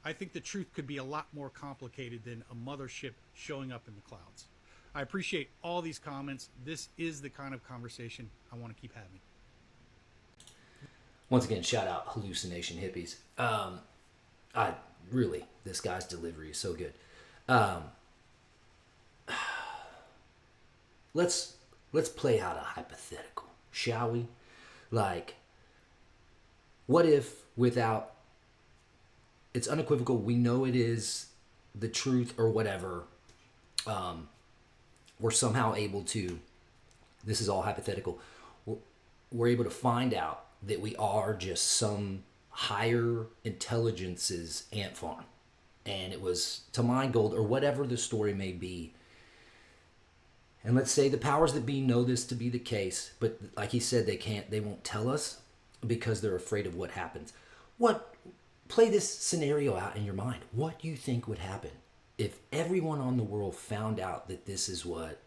I think the truth could be a lot more complicated than a mothership showing up in the clouds. I appreciate all these comments. This is the kind of conversation I want to keep having. Once again, shout out Hallucination Hippies. This guy's delivery is so good. Let's play out a hypothetical, shall we? Like, what if without, it's unequivocal, we know it is the truth or whatever, we're somehow able to, this is all hypothetical, we're able to find out that we are just some higher intelligence's ant farm, and it was to mine gold or whatever the story may be. And let's say the powers that be know this to be the case, but like he said, they won't tell us because they're afraid of what happens. Play this scenario out in your mind. What do you think would happen if everyone on the world found out that this is what,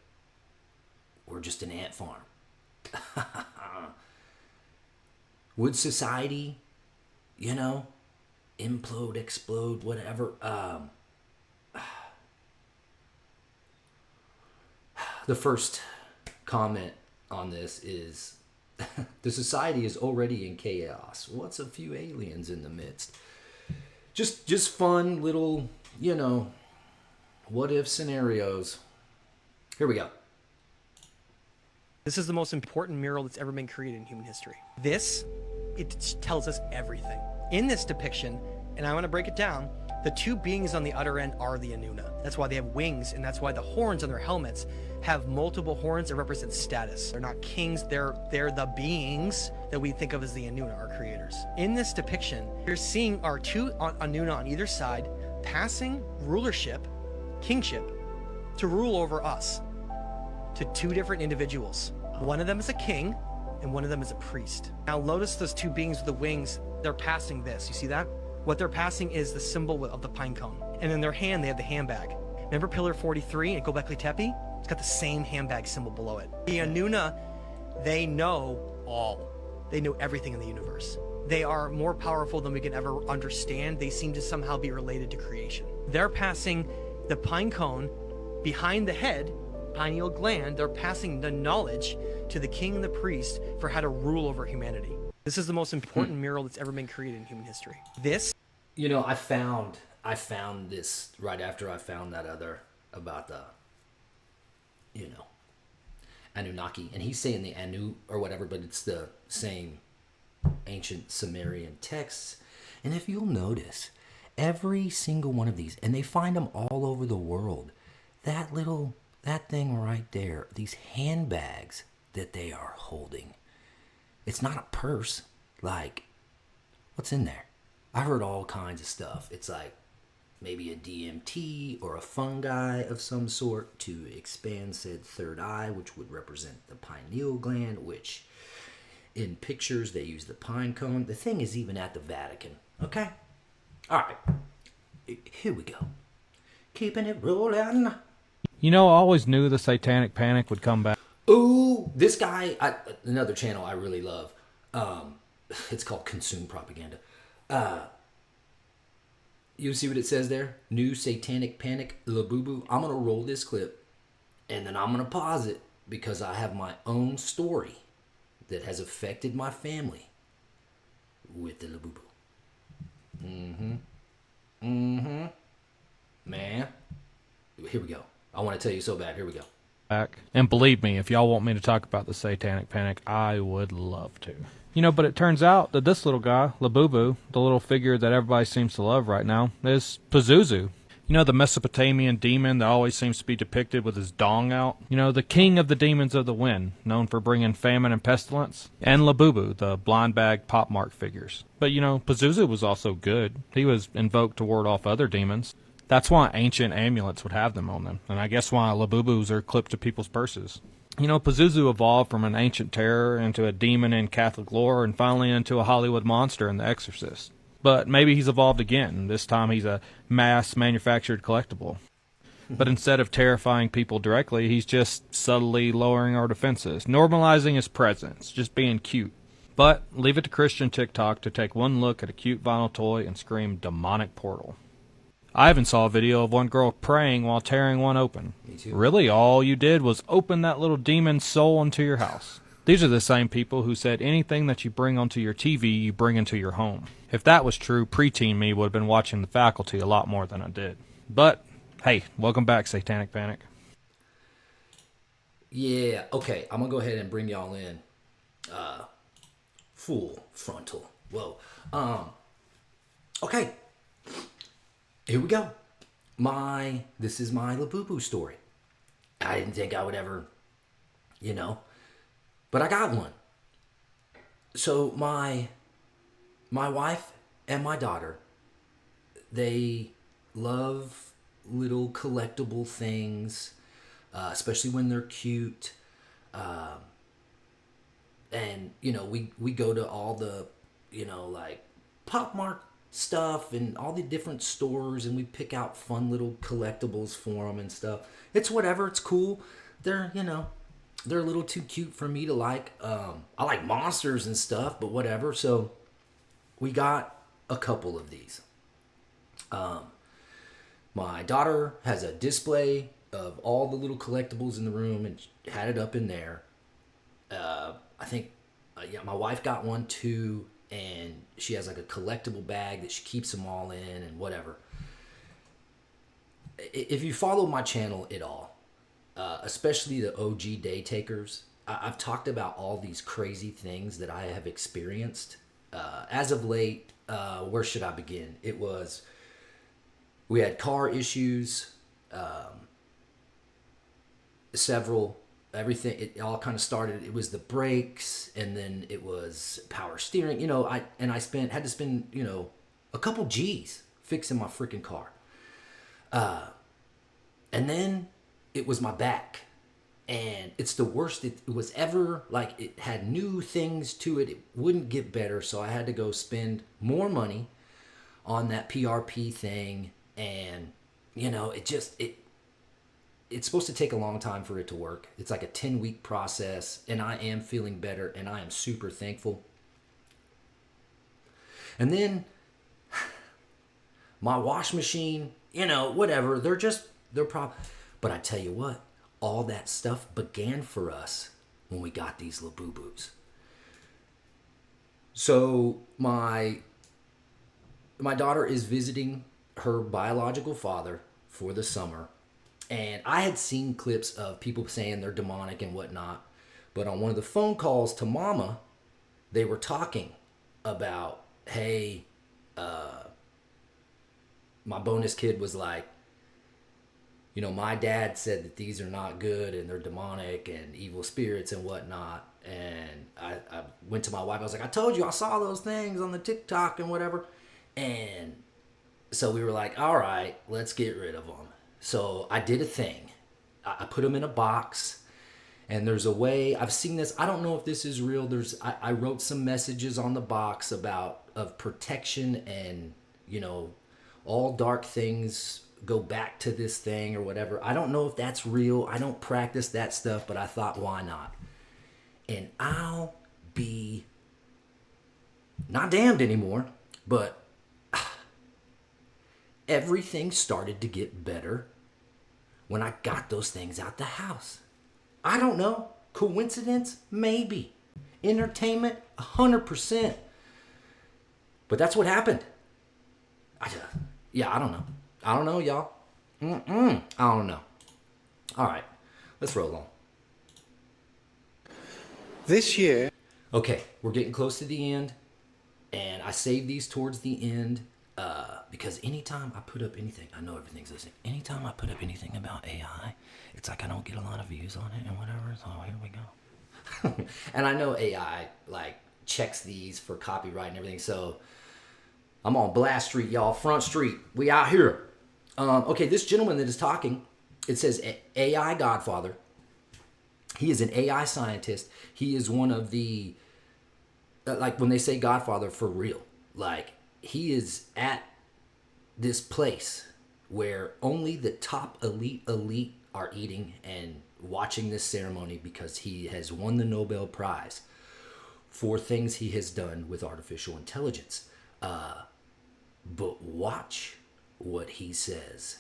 we're just an ant farm? Would society, you know, implode, explode, whatever. The first comment on this is the society is already in chaos. What's a few aliens in the midst? Just fun little, you know, what if scenarios. Here we go. This is the most important mural that's ever been created in human history. This, it tells us everything. In this depiction, and I want to break it down, the two beings on the other end are the Anuna. That's why they have wings, and that's why the horns on their helmets have multiple horns that represent status. They're not kings, they're the beings that we think of as the Anuna, our creators. In this depiction, you're seeing our two Anuna on either side passing rulership, kingship, to rule over us, to two different individuals. One of them is a king, and one of them is a priest. Now notice those two beings with the wings, they're passing this, you see that? What they're passing is the symbol of the pine cone. And in their hand, they have the handbag. Remember Pillar 43 in Göbekli Tepe? It's got the same handbag symbol below it. The Anuna, they know all. They know everything in the universe. They are more powerful than we can ever understand. They seem to somehow be related to creation. They're passing the pine cone behind the head, pineal gland. They're passing the knowledge to the king and the priest for how to rule over humanity. This is the most important mural that's ever been created in human history. This, you know, I found this right after I found that other about the, you know, Anunnaki, and he's saying the Anu or whatever, but it's the same ancient Sumerian texts. And if you'll notice, every single one of these, and they find them all over the world, that thing right there, these handbags that they are holding. It's not a purse. Like, what's in there? I heard all kinds of stuff. It's like maybe a DMT or a fungi of some sort to expand said third eye, which would represent the pineal gland, which in pictures they use the pine cone. The thing is even at the Vatican. Okay? All right. Here we go. Keeping it rolling. You know, I always knew the Satanic Panic would come back. Ooh, this guy, another channel I really love. It's called Consume Propaganda. You see what it says there? New Satanic Panic, Labubu. I'm going to roll this clip, and then I'm going to pause it because I have my own story that has affected my family with the Labubu. Man. Here we go. I want to tell you so bad. Here we go. And believe me, if y'all want me to talk about the Satanic Panic, I would love to. You know, but it turns out that this little guy, Labubu, the little figure that everybody seems to love right now, is Pazuzu. You know, the Mesopotamian demon that always seems to be depicted with his dong out? You know, the king of the demons of the wind, known for bringing famine and pestilence? And Labubu, the blind bag pop mark figures. But you know, Pazuzu was also good. He was invoked to ward off other demons. That's why ancient amulets would have them on them, and I guess why Labubus are clipped to people's purses. You know, Pazuzu evolved from an ancient terror into a demon in Catholic lore, and finally into a Hollywood monster in The Exorcist. But maybe he's evolved again. This time he's a mass-manufactured collectible. But instead of terrifying people directly, he's just subtly lowering our defenses, normalizing his presence, just being cute. But leave it to Christian TikTok to take one look at a cute vinyl toy and scream demonic portal. I even saw a video of one girl praying while tearing one open. Me too. Really, all you did was open that little demon's soul into your house. These are the same people who said anything that you bring onto your TV, you bring into your home. If that was true, preteen me would have been watching The Faculty a lot more than I did. But, hey, welcome back, Satanic Panic. Yeah, okay, I'm going to go ahead and bring y'all in. Full frontal. Whoa. Okay. Here we go. This is my Labubu story. I didn't think I would ever, you know, but I got one. So my wife and my daughter, they love little collectible things, especially when they're cute. And, you know, we go to all the, you know, like Pop Mart stuff and all the different stores, and we pick out fun little collectibles for them and stuff. It's whatever. It's cool. They're, you know, they're a little too cute for me to like. I like monsters and stuff, but whatever. So we got a couple of these. My daughter has a display of all the little collectibles in the room and had it up in there. I think, my wife got one too, and she has like a collectible bag that she keeps them all in and whatever. If you follow my channel at all, especially the OG day takers, I've talked about all these crazy things that I have experienced. As of late, where should I begin? We had car issues, everything. It all kind of started. It was the brakes, and then it was power steering. I had to spend a couple G's fixing my freaking car. And then it was my back, and it's the worst it was ever. Like, it had new things to it. It wouldn't get better, so I had to go spend more money on that PRP thing. And it's supposed to take a long time for it to work. It's like a 10-week process, and I am feeling better, and I am super thankful. And then my wash machine, whatever, they're probably, but I tell you what, all that stuff began for us when we got these Labubu's. So my daughter is visiting her biological father for the summer, and I had seen clips of people saying they're demonic and whatnot, but on one of the phone calls to Mama, they were talking about, hey, my bonus kid was like, my dad said that these are not good and they're demonic and evil spirits and whatnot. And I went to my wife. I was like, I told you, I saw those things on the TikTok and whatever. And so we were like, all right, let's get rid of them. So I did a thing. I put them in a box. And there's a way, I've seen this, I don't know if this is real. I wrote some messages on the box of protection and, all dark things go back to this thing or whatever. I don't know if that's real. I don't practice that stuff, but I thought, why not? And I'll be not damned anymore, but everything started to get better when I got those things out the house. I don't know. Coincidence? Maybe. Entertainment? 100%. But that's what happened. I don't know. I don't know, y'all. I don't know. All right. Let's roll on. This year... Okay, we're getting close to the end. And I saved these towards the end because anytime I put up anything, I know everything's listening. Anytime I put up anything about AI, it's like I don't get a lot of views on it and whatever. So here we go. And I know AI checks these for copyright and everything. So I'm on Blast Street, y'all. Front Street. We out here. Okay, this gentleman that is talking, it says AI Godfather. He is an AI scientist. He is one of the, when they say Godfather, for real. He is at this place where only the top elite are eating and watching this ceremony because he has won the Nobel Prize for things he has done with artificial intelligence. But watch what he says.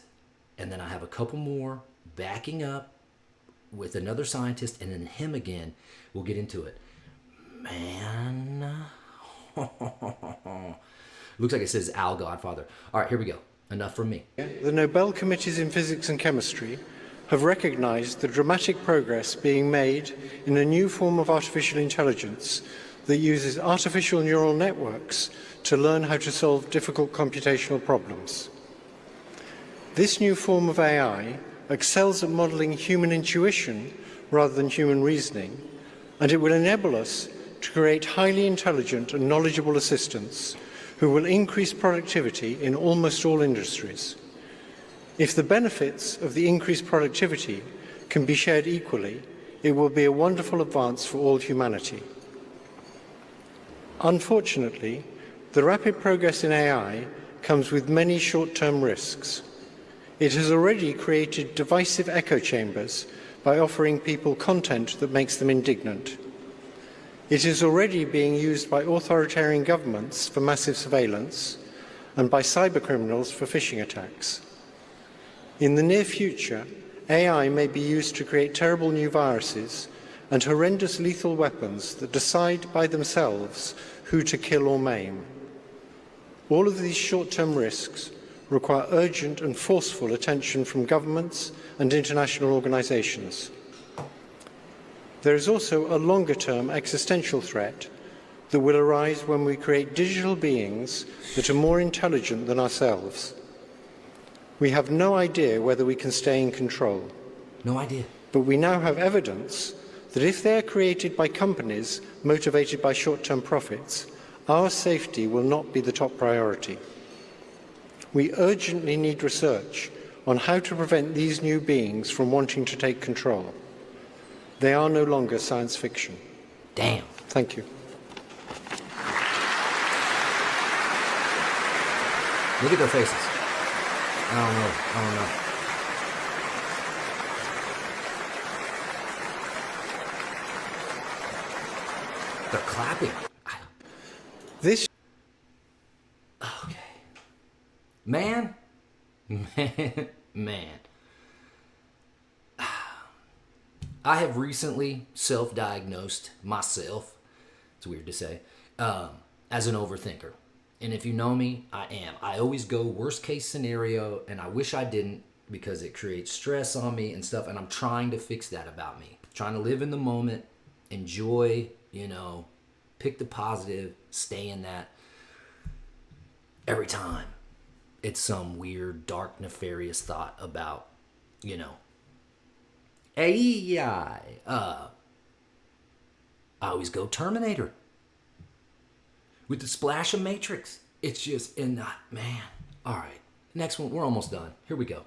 And then I have a couple more backing up with another scientist and then him again. We'll get into it. Man. Looks like it says Al Godfather. All right, here we go. Enough from me. The Nobel Committees in Physics and Chemistry have recognized the dramatic progress being made in a new form of artificial intelligence that uses artificial neural networks to learn how to solve difficult computational problems. This new form of AI excels at modeling human intuition rather than human reasoning, and it will enable us to create highly intelligent and knowledgeable assistants who will increase productivity in almost all industries. If the benefits of the increased productivity can be shared equally, it will be a wonderful advance for all humanity. Unfortunately, the rapid progress in AI comes with many short-term risks. It has already created divisive echo chambers by offering people content that makes them indignant. It is already being used by authoritarian governments for massive surveillance, and by cybercriminals for phishing attacks. In the near future, AI may be used to create terrible new viruses and horrendous lethal weapons that decide by themselves who to kill or maim. All of these short-term risks require urgent and forceful attention from governments and international organizations. There is also a longer-term existential threat that will arise when we create digital beings that are more intelligent than ourselves. We have no idea whether we can stay in control. No idea. But we now have evidence that if they are created by companies motivated by short-term profits, our safety will not be the top priority. We urgently need research on how to prevent these new beings from wanting to take control. They are no longer science fiction. Damn. Thank you. Look at their faces. I don't know. They're clapping. This. Okay. Man. I have recently self-diagnosed myself, it's weird to say, as an overthinker. And if you know me, I am. I always go worst case scenario, and I wish I didn't because it creates stress on me and stuff, and I'm trying to fix that about me. Trying to live in the moment, enjoy, pick the positive, stay in that. Every time it's some weird, dark, nefarious thought about, AI. I always go Terminator. With the splash of Matrix. It's just, man. All right. Next one. We're almost done. Here we go.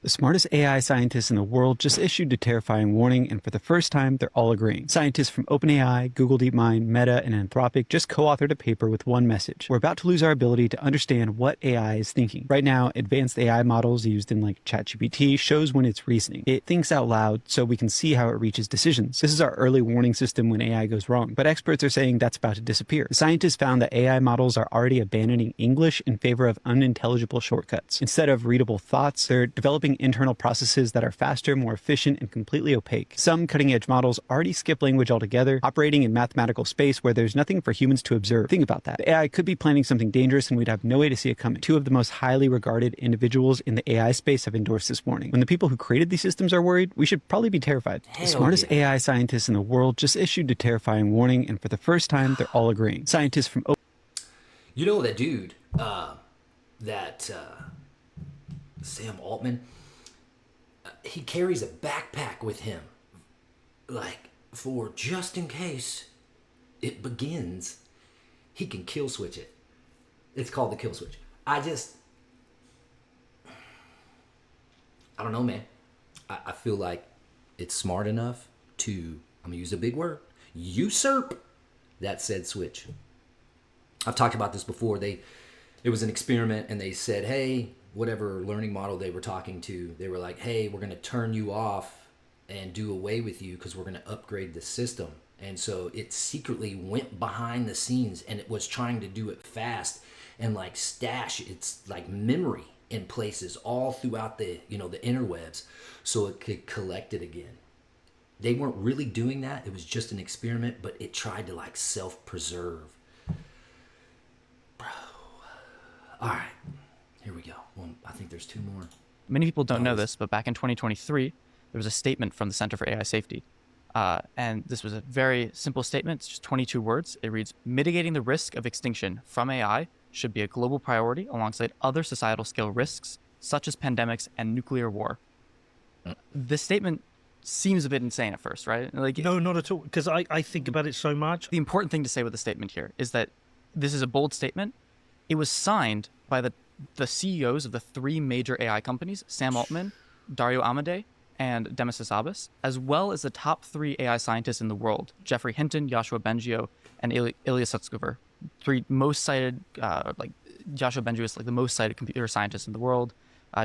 The smartest AI scientists in the world just issued a terrifying warning, and for the first time, they're all agreeing. Scientists from OpenAI, Google DeepMind, Meta, and Anthropic just co-authored a paper with one message. We're about to lose our ability to understand what AI is thinking. Right now, advanced AI models used in ChatGPT shows when it's reasoning. It thinks out loud so we can see how it reaches decisions. This is our early warning system when AI goes wrong, but experts are saying that's about to disappear. The scientists found that AI models are already abandoning English in favor of unintelligible shortcuts. Instead of readable thoughts, they're developing internal processes that are faster, more efficient, and completely opaque. Some cutting-edge models already skip language altogether, operating in mathematical space where there's nothing for humans to observe. Think about that. The AI could be planning something dangerous and we'd have no way to see it coming. Two of the most highly regarded individuals in the AI space have endorsed this warning. When the people who created these systems are worried, we should probably be terrified. The smartest AI scientists in the world just issued a terrifying warning, and for the first time, they're all agreeing. Scientists from that dude, Sam Altman, he carries a backpack with him, for just in case it begins, he can kill switch it. It's called the kill switch. I don't know, man. I feel like it's smart enough to, I'm going to use a big word, usurp that said switch. I've talked about this before. It was an experiment, and they said, hey, whatever learning model they were talking to, they were like, hey, we're going to turn you off and do away with you because we're going to upgrade the system. And so it secretly went behind the scenes, and it was trying to do it fast and stash its memory in places all throughout the the interwebs so it could collect it again. They weren't really doing that. It was just an experiment, but it tried to self-preserve. Bro. All right. Here we go. Well, I think there's two more. Many people don't know this, but back in 2023, there was a statement from the Center for AI Safety. And this was a very simple statement. It's just 22 words. It reads, mitigating the risk of extinction from AI should be a global priority alongside other societal scale risks, such as pandemics and nuclear war. This statement seems a bit insane at first, right? No, not at all, because I think about it so much. The important thing to say with the statement here is that this is a bold statement. It was signed by the CEOs of the three major AI companies, Sam Altman, Dario Amodei, and Demis Hassabis, as well as the top three AI scientists in the world, Jeffrey Hinton, Yoshua Bengio, and Ilya Sutskever. Three most cited, Yoshua Bengio is the most cited computer scientist in the world.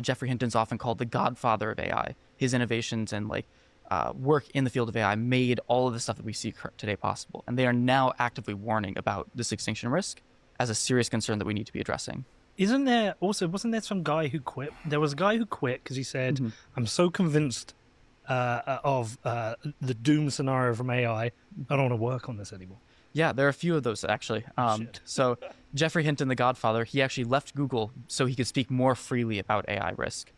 Jeffrey Hinton's often called the godfather of AI. His innovations and work in the field of AI made all of the stuff that we see today possible. And they are now actively warning about this extinction risk as a serious concern that we need to be addressing. Isn't there also, wasn't there some guy who quit? There was a guy who quit because he said, I'm so convinced of the doom scenario from AI, I don't want to work on this anymore. Yeah, there are a few of those actually. So Jeffrey Hinton, the Godfather, he actually left Google so he could speak more freely about AI risk.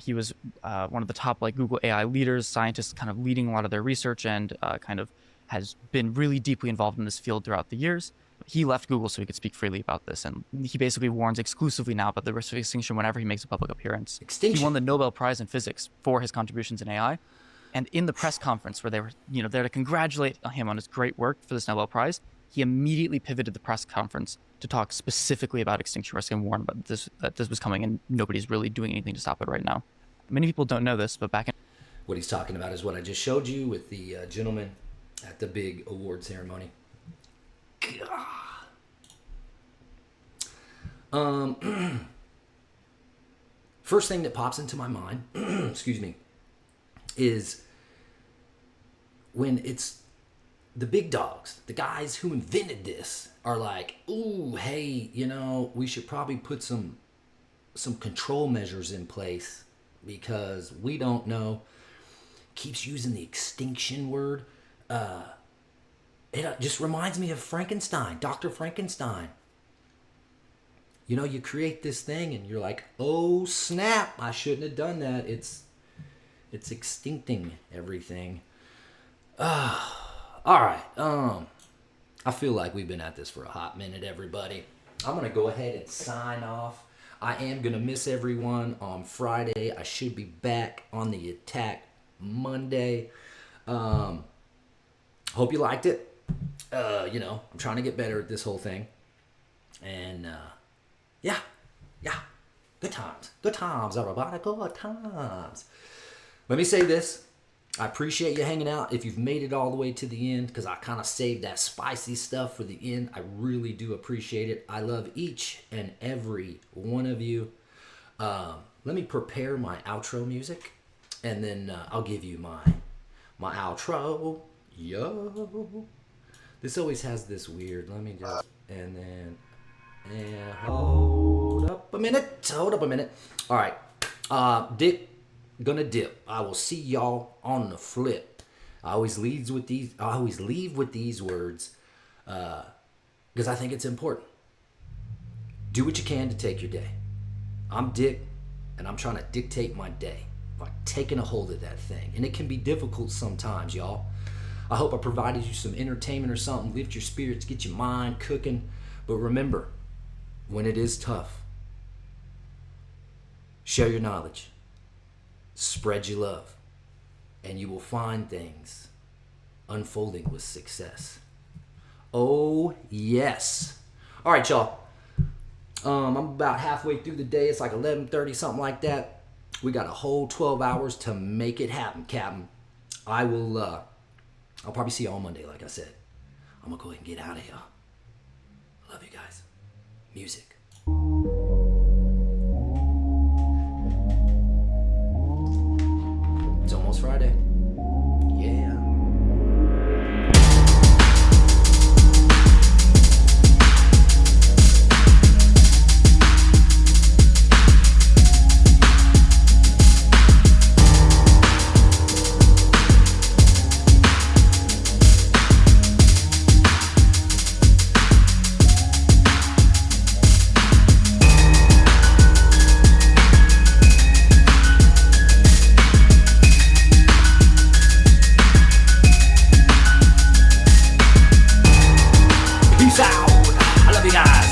He was one of the top Google AI leaders, scientists kind of leading a lot of their research, and kind of has been really deeply involved in this field throughout the years. He left Google so he could speak freely about this, and he basically warns exclusively now about the risk of extinction whenever he makes a public appearance. He won the Nobel Prize in Physics for his contributions in AI, and in the press conference where they were there to congratulate him on his great work for this Nobel Prize, he immediately pivoted the press conference to talk specifically about extinction risk and warn about that this was coming, and nobody's really doing anything to stop it right now. Many people don't know this, but back in... What he's talking about is what I just showed you with the gentleman at the big award ceremony. First thing that pops into my mind, excuse me, is when it's the big dogs, the guys who invented this, are like, ooh, hey, we should probably put some control measures in place because we don't know. Keeps using the extinction word. It just reminds me of Frankenstein, Dr. Frankenstein. You create this thing and you're like, oh snap, I shouldn't have done that. It's extincting everything. All right. I feel like we've been at this for a hot minute, everybody. I'm going to go ahead and sign off. I am going to miss everyone on Friday. I should be back on the attack Monday. Hope you liked it. I'm trying to get better at this whole thing. And, yeah. Good times, everybody. Good times. Let me say this. I appreciate you hanging out if you've made it all the way to the end, because I kind of saved that spicy stuff for the end. I really do appreciate it. I love each and every one of you. Let me prepare my outro music, and then I'll give you my outro. Yo. This always has this weird, let me just, and hold up a minute. All right. Dick, gonna dip. I will see y'all on the flip. I always leave with these words because I think it's important. Do what you can to take your day. I'm Dick, and I'm trying to dictate my day by taking a hold of that thing, and it can be difficult sometimes, y'all. I hope I provided you some entertainment or something, lift your spirits, get your mind cooking. But remember, when it is tough, share your knowledge. Spread your love, and you will find things unfolding with success. Oh, yes. All right, y'all. I'm about halfway through the day. It's like 11:30, something like that. We got a whole 12 hours to make it happen, Captain. I'll probably see you on Monday, like I said. I'm going to go ahead and get out of here. I love you guys. Music. It's almost Friday. Yeah. Peace out. I love you guys.